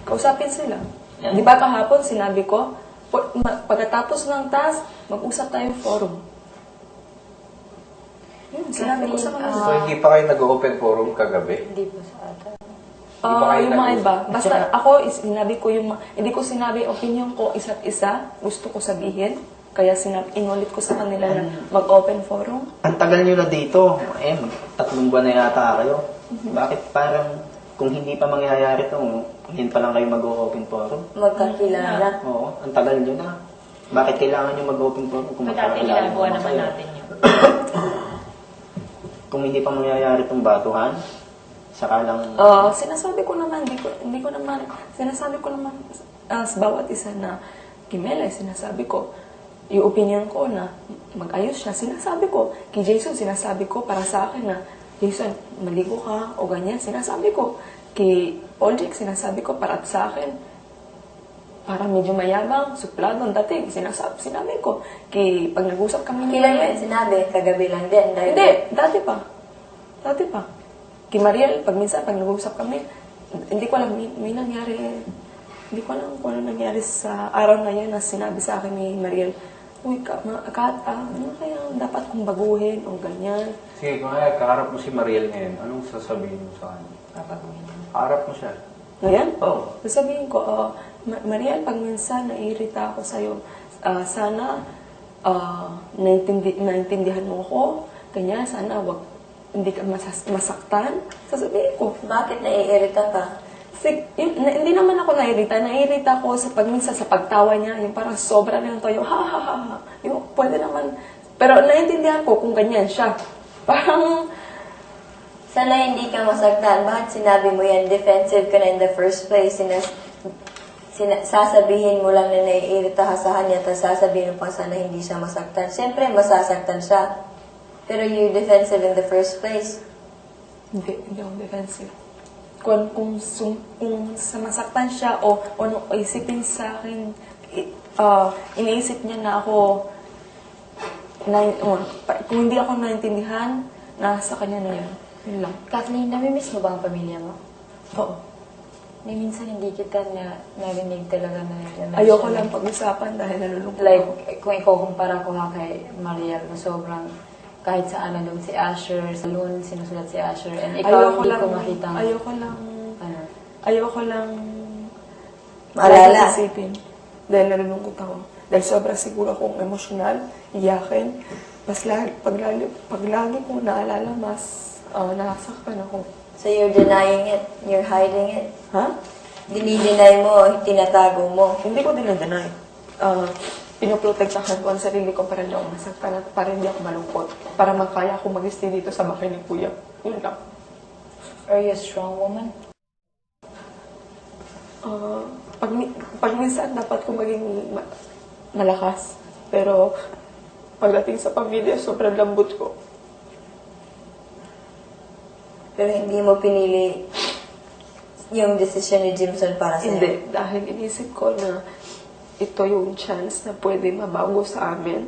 kausapin sila. Di ba kahapon, sinabi ko, pagkatapos ng task, mag-usap tayong forum. Sinabi ko sa kanila. So, hindi pa kayo nag-open forum kagabi? Hindi po sa ata. Yung mga iba. Basta ako, sinabi ko hindi ko sinabi opinion ko isa't isa. Gusto ko sabihin. Kaya inulit ko sa kanila na mag-open forum. Ang tagal nyo na dito. 3 buwan na yata kayo. Bakit parang kung hindi pa mangyayari ito, ngayon pa lang kayo mag-open forum? Magkakilala. Oo, ang tagal nyo na. Bakit kailangan nyo mag-open forum kung magkakilala ginagawa naman natin yun. Kung hindi pa mangyayari itong batuhan, saka lang... Sinasabi ko naman, sinasabi ko naman sa bawat isa na Kimela, sinasabi ko, yung opinion ko na mag-ayos siya, sinasabi ko. Kay Jason, sinasabi ko para sa akin na, Jason, maligo ka o ganyan, sinasabi ko. Kay Paul Jake, sinasabi ko para sa akin, para medyo mayabang, supladong dating, sinabi ko. Kay pag nag-usap kami Kailan mo yun sinabi? Kagabi lang din? Hindi, dati pa. Kay Mariel, pag nag-usap kami, hindi ko alam, may nangyari, hindi ko alam kung ano nangyari sa araw na yan na sinabi sa akin ni Mariel, uy, ano kaya dapat kong baguhin o ganyan. Sige, kung kaya kaharap mo si Mariel ngayon, anong sasabihin mo sa kanya? Kaharap mo siya. Ngayon? Oo. Sasabihin ko, Mariel, pag minsan naiirita ako sa'yo, sana naintindihan mo ako, kanya sana hindi ka masaktan. Sasabihin ko. Bakit naiirita ka? Hindi naman ako naiirita. Naiirita ako sa minsan sa pagtawa niya, yung parang sobra na yung toyo, ha ha ha ha. Yung, pwede naman. Pero naiintindihan ko kung ganyan siya. Parang, Sana hindi ka masaktan. Bakit sinabi mo yan? Defensive ka na in the first place. Sasabihin mo lang na naiirita ka sa kanya, tapos sasabihin mo pa sana hindi siya masaktan. Siyempre, masasaktan siya. Pero you're defensive in the first place. hindi ako defensive. Kung masaktan siya o isipin sa akin, iniisip niya na ako, kung hindi ako naintindihan, nasa kanya na yun. Yun lang. Kathleen, namimiss mo ba ang pamilya mo? Oo. May minsan hindi kita narinig talaga na Ayoko lang pag-usapan dahil nalulungkot like, ako. kung ikukumpara ko nga kay Mariel, na sobrang kahit saan na doon si Asher, sa loon, sinusulat si Asher, and ikaw hindi ko makita. Ayoko lang maalala. isipin. Dahil nalulungkot ako. Dahil sobrang siguro akong emosyonal, iyakin. Pag lagi kong naalala, mas nasaktan ako. So you're denying it? You're hiding it? Ha? Dinideny mo, tinatago mo. Hindi ko dinadeny. Pinoprotektahan ko ang sarili ko para hindi ako masaktan at para hindi ako malungkot. Para magkaya ako mag-stay dito sa bahay ni Kuya. Yun lang. Are you a strong woman? Pag minsan, dapat ko maging malakas. Pero pagdating sa pamilya, sobrang lambot ko. Pero hindi mo pinili yung decision ni Jimson para sa'yo? Hindi. Dahil inisip ko na ito yung chance na pwede mabago sa amin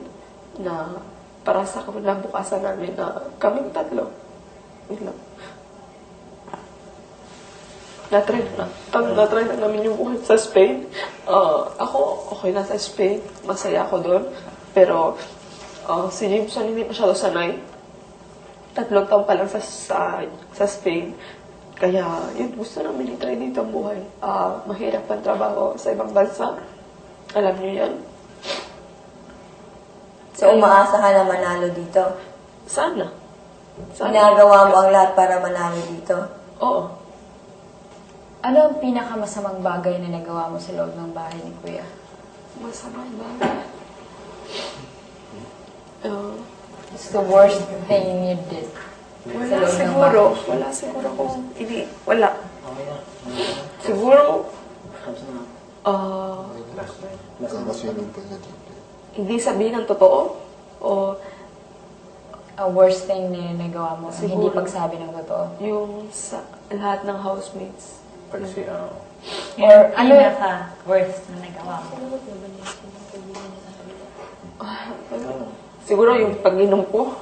na para sa kinabukasan namin na kaming tatlo. Yun lang. Na-try na namin yung buhay sa Spain. Ako, okay na sa Spain. Masaya ako doon. Pero si Jimson hindi masyado sanay. 3 taon pa lang sa Spain. Kaya, yun, gusto namin i-try dito ang buhay. Mahirap ang trabaho sa ibang bansa. Alam niyo yan. So, umaasa ka na manalo dito? Sana. Ginagawa mo ang lahat para manalo dito? Oo. Ano ang pinakamasamang bagay na nagawa mo sa loob ng bahay ni Kuya? Masamang ba? It's the worst thing you did. Wala siguro kung wala. Siguro, hindi sabihin ng totoo. O, A worst thing na nagawa mo, Siguro. hindi pagsabi ng totoo. yung sa lahat ng housemates. Pag siya, Or ano worst na nagawa mo? Siguro yung pag-inom ko.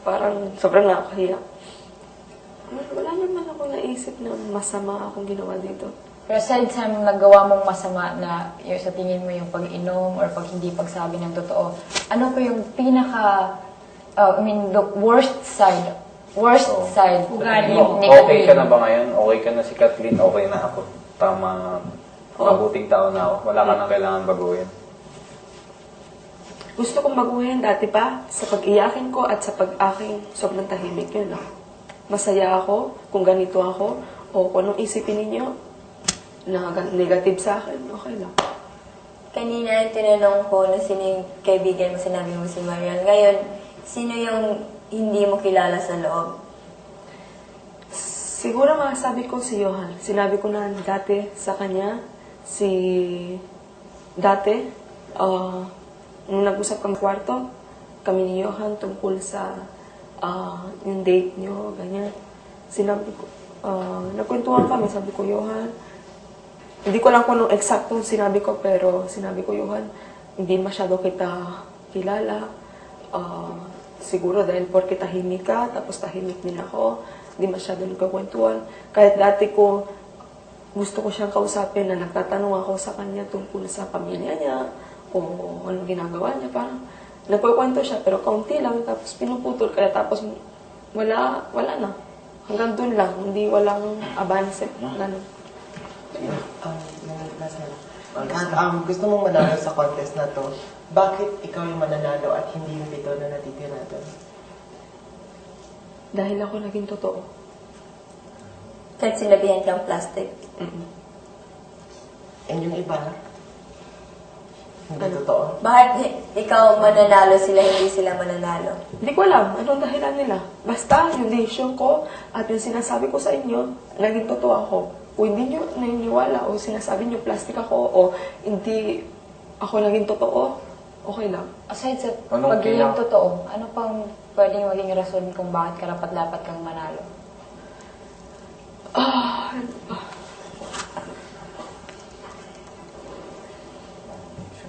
Parang sobrang nakakahiya. Wala naman ako naisip na masama akong ginawa dito. Pero aside sa nagawa mong masama na yung sa tingin mo yung pag-inom or pag hindi pagsabi ng totoo, ano po yung pinaka, the worst side Ugali. ni Okay ka Kathleen? na ba ngayon? Okay ka na si Kathleen? Okay na ako. Tama. Mabuting tao na ako. Wala ka nang kailangan baguhin. Gusto kong baguhin dati pa sa pag-iyakin ko at sa pag-aking sobrang tahimik. Yun lang. Masaya ako kung ganito ako o kung anong isipin ninyo na negative sa akin, okay lang. Kanina tinanong ko na sino yung kaibigan mo, sinabi mo si Marian. Ngayon, sino yung hindi mo kilala sa loob? Siguro masabi ko si Johan. Sinabi ko na dati sa kanya, nung nag-usap kami kwarto, kami ni Johan tungkol sa yung date nyo, ganyan. Sinabi ko, nagkwentuhan kami, sabi ko, Johan, hindi ko lang kung anong eksaktong sinabi ko, pero sinabi ko, Johan, hindi masyado kita kilala. Siguro dahil porke tahimik ka, tapos tahimik din ako, hindi masyado nagkakwentuhan. Kahit dati ko, gusto ko siyang kausapin na nagtatanong ako sa kanya tungkol sa pamilya niya, o anong ginagawa niya, parang nagkukwento siya, pero kaunti lang, tapos pinuputol, kaya tapos wala na. Hanggang dun lang, hindi walang abance. Ganun. Gusto mong manalo sa contest na to, bakit ikaw yung mananalo at hindi yung 7 na natitira doon? Dahil ako naging totoo. Kahit sinabihan kang plastic. And yung iba, hindi totoo. Bakit ikaw mananalo sila, hindi sila mananalo? Hindi ko alam anong dahilan nila. Basta yung decision ko at yung sinasabi ko sa inyo, naging totoo ako. Kung hindi nyo naniniwala o sinasabi nyo plastic ako o hindi ako naging totoo, okay lang. Aside sa Anong pagiging kailangan? totoo, ano pang pwedeng maging rason kung bakit karapat-dapat kang manalo? Ano ba?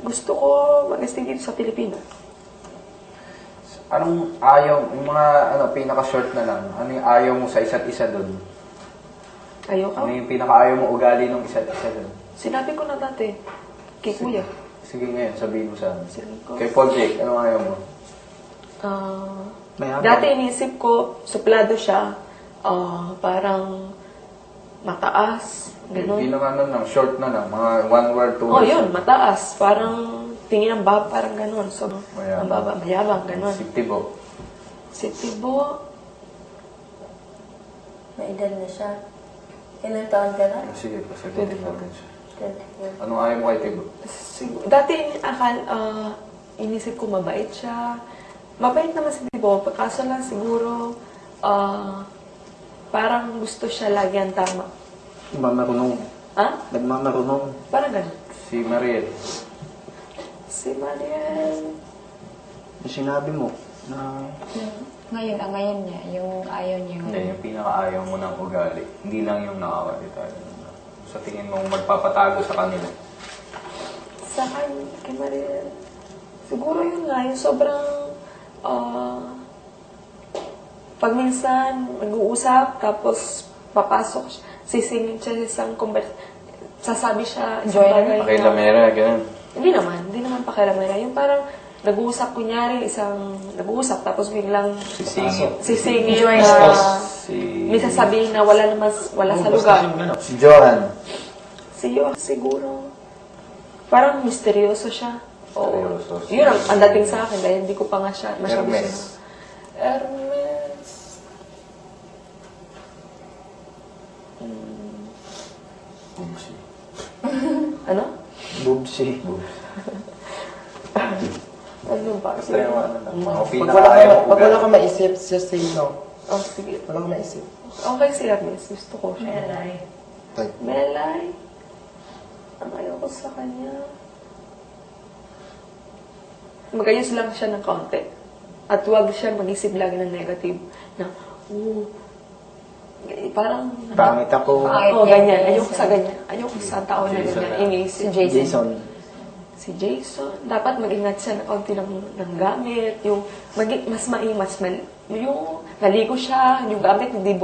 Gusto ko mag-stay dito sa Pilipinas. Anong ayaw, yung mga pinaka-short na lang, ano yung ayaw mo sa isa't isa doon? Ayoko. Ano yung pinaka-ayaw mo ugali ng isa't isa doon? Sinabi ko na dati, kay Kuya. Sige ngayon, sabihin mo sa amin. Sabi ko, Kay Paul Jake, anong ayaw mo? Mayabang. dati inisip ko, suplado siya, parang mataas, gano'n. Pinaka lang, short na lang, mga 1 word, 2 Oh, words. yun, mataas. Parang tingin ng baba, parang gano'n. So, Mayabang. ang baba, mayabang, gano'n. Si Tibo. Si Tibo, May edad na siya. Ilang taon ka na? Sige, pasagutin 24. natin siya. 24. Anong ayaw mo kay Tibo? dati inisip ko mabait siya. Mabait naman si Tibo, kaso lang siguro, parang gusto siya lagi ang tama. Nagmamarunong. Ha? Nagmamarunong. Parang gano'n. Si Mariel. Si Mariel, Yung sinabi mo na Ngayon, ang ngayon niya, yung ayaw niya. Hindi, yung pinaka-ayaw mo ng ugali. Hindi lang yung nakakali tayo. Sa tingin mo magpapatago sa kanila. sa kay Mariel, siguro yun nga, yung sobrang, pag minsan mag-uusap, tapos papasok, sisingin siya sa isang sasabi siya, isang Joiner? bagay na- Pakilamera, ganun. Hindi naman pakiramera. Yung parang nag-uusap, kunyari, nag-uusap, tapos biglang Sisingit. sisingin Joiner. na, may sasabihin na wala sa lugar. Si Johan. Siyo, siguro, parang misteryoso siya. Oo. Misteryoso. Yun ang dating sa akin, dahil hindi ko pa nga siya masyado Hermes. siya. Hermes. Bubsi. Ano? bubsi. Ano ba? Basta yung ano lang, mga Pag pinaka-ayaw mo wala ugali. ka maisip, just say no. Oh, sige. Wala ka maisip. Okay si Hermes. Gusto ko siya. Type. Melay. Ang ayaw ko sa kanya. Magayos lang siya ng kaunti. At huwag siya mag-isip lagi ng negative. Na, parang... Pangit ako. Oo, ganyan. Ayoko sa ganyan. Ayoko sa tao na Jason ganyan. na. Iniisip. Jason. Si Jason. Dapat mag-ingat siya ng kaunti ng gamit. Yung mas yung naligo siya, yung gamit, hindi